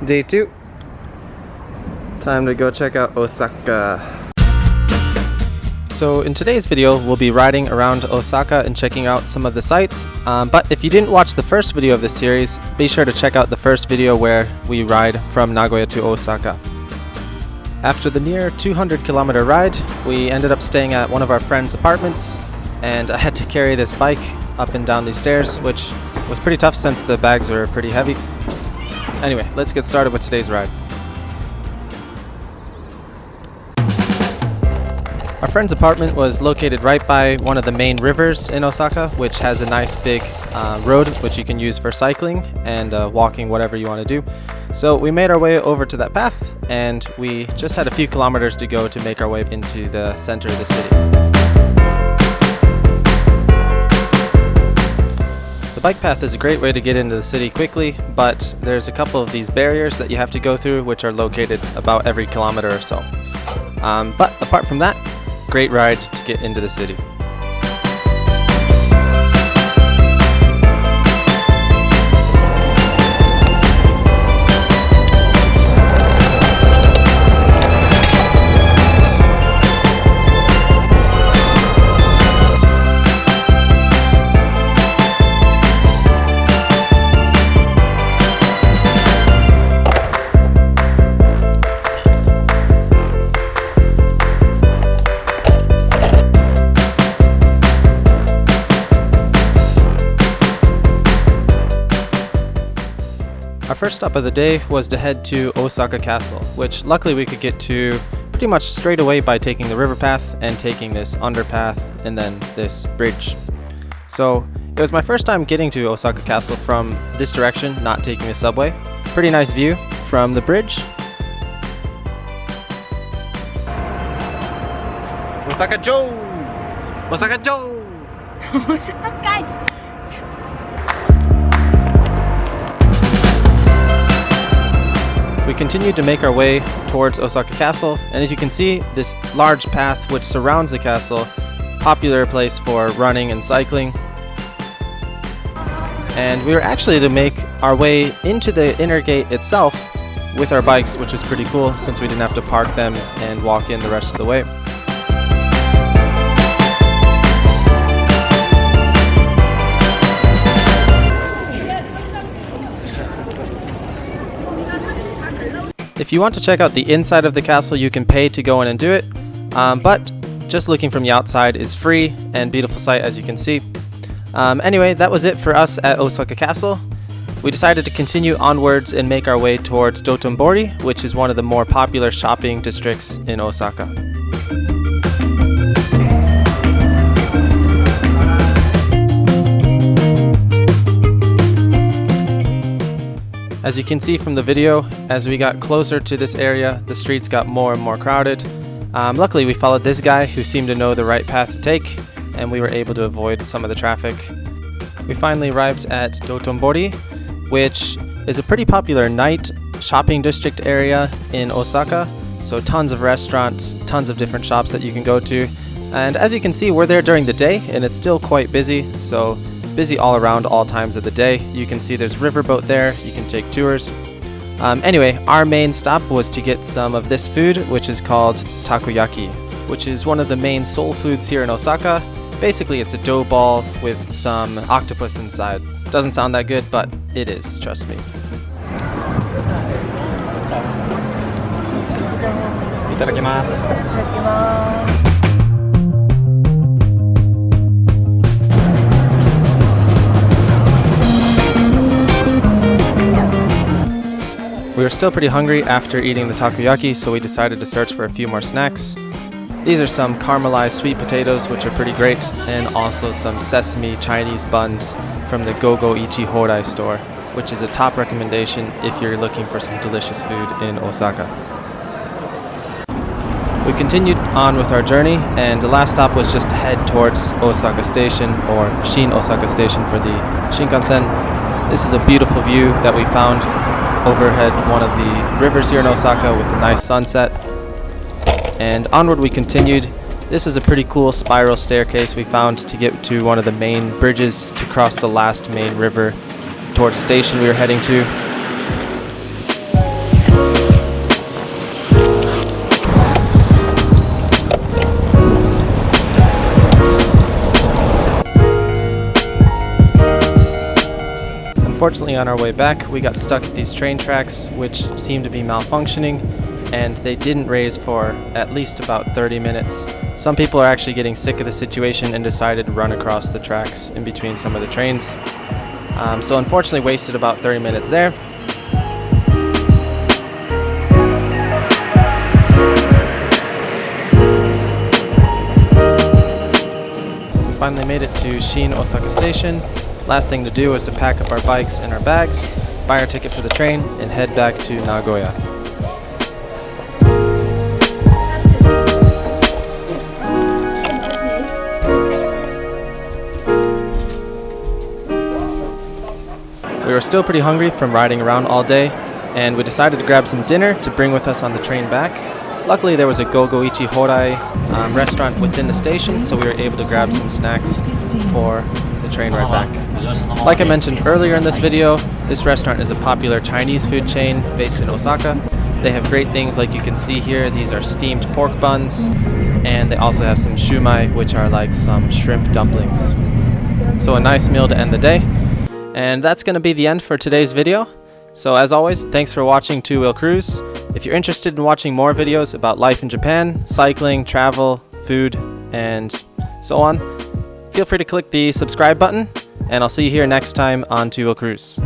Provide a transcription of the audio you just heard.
Day 2. Time to go check out Osaka. So in today's video, we'll be riding around Osaka and checking out some of the sights. But if you didn't watch the first video of this series, be sure to check out the first video where we ride from Nagoya to Osaka. After the near 200-kilometer ride, we ended up staying at one of our friends' apartments, and I had to carry this bike up and down these stairs, which was pretty tough since the bags were pretty heavy. Anyway, let's get started with today's ride. Our friend's apartment was located right by one of the main rivers in Osaka, which has a nice big road which you can use for cycling and walking, whatever you want to do. So we made our way over to that path, and we just had a few kilometers to go to make our way into the center of the city. The bike path is a great way to get into the city quickly, but there's a couple of these barriers that you have to go through, which are located about every kilometer or so. But apart from that, great ride to get into the city. Our first stop of the day was to head to Osaka Castle, which luckily we could get to pretty much straight away by taking the river path and taking this underpath and then this bridge. So it was my first time getting to Osaka Castle from this direction, not taking the subway. Pretty nice view from the bridge. Osaka Joe! Osaka Joe! Osaka! We continued to make our way towards Osaka Castle, and as you can see, this large path which surrounds the castle, popular place for running and cycling. And we were actually to make our way into the inner gate itself with our bikes, which was pretty cool since we didn't have to park them and walk in the rest of the way. If you want to check out the inside of the castle, you can pay to go in and do it, but just looking from the outside is free and beautiful sight, as you can see. Anyway, that was it for us at Osaka Castle. We decided to continue onwards and make our way towards Dotombori, which is one of the more popular shopping districts in Osaka. As you can see from the video, as we got closer to this area, the streets got more and more crowded. Luckily, we followed this guy who seemed to know the right path to take, and we were able to avoid some of the traffic. We finally arrived at Dotombori, which is a pretty popular night shopping district area in Osaka. So tons of restaurants, tons of different shops that you can go to. And as you can see, we're there during the day, and it's still quite busy. So busy all around all times of the day. You can see there's riverboat there, you can take tours. Anyway, our main stop was to get some of this food, which is called takoyaki, which is one of the main soul foods here in Osaka. Basically, it's a dough ball with some octopus inside. Doesn't sound that good, but it is, trust me. Itadakimasu. We were still pretty hungry after eating the takoyaki, so we decided to search for a few more snacks. These are some caramelized sweet potatoes, which are pretty great, and also some sesame Chinese buns from the Go-Go Ichi Horai store, which is a top recommendation if you're looking for some delicious food in Osaka. We continued on with our journey, and the last stop was just to head towards Osaka Station, or Shin Osaka Station for the Shinkansen. This is a beautiful view that we found overhead one of the rivers here in Osaka with a nice sunset. And onward we continued. This is a pretty cool spiral staircase we found to get to one of the main bridges to cross the last main river towards the station we were heading to. unfortunately on our way back we got stuck at these train tracks which seemed to be malfunctioning, and they didn't raise for at least about 30 minutes. Some people are actually getting sick of the situation and decided to run across the tracks in between some of the trains. So unfortunately wasted about 30 minutes there. We finally made it to Shin Osaka Station. Last thing to do was to pack up our bikes and our bags, buy our ticket for the train, and head back to Nagoya. We were still pretty hungry from riding around all day, and we decided to grab some dinner to bring with us on the train back. Luckily there was a Gogoichi Horai restaurant within the station, so we were able to grab some snacks for the train ride back. Like I mentioned earlier in this video, this restaurant is a popular Chinese food chain based in Osaka. They have great things like you can see here. These are steamed pork buns, and they also have some shumai, which are like some shrimp dumplings. So a nice meal to end the day. And that's going to be the end for today's video. So as always, thanks for watching Two Wheel Cruise. If you're interested in watching more videos about life in Japan, cycling, travel, food, and so on, feel free to click the subscribe button, and I'll see you here next time on Two Wheel Cruise.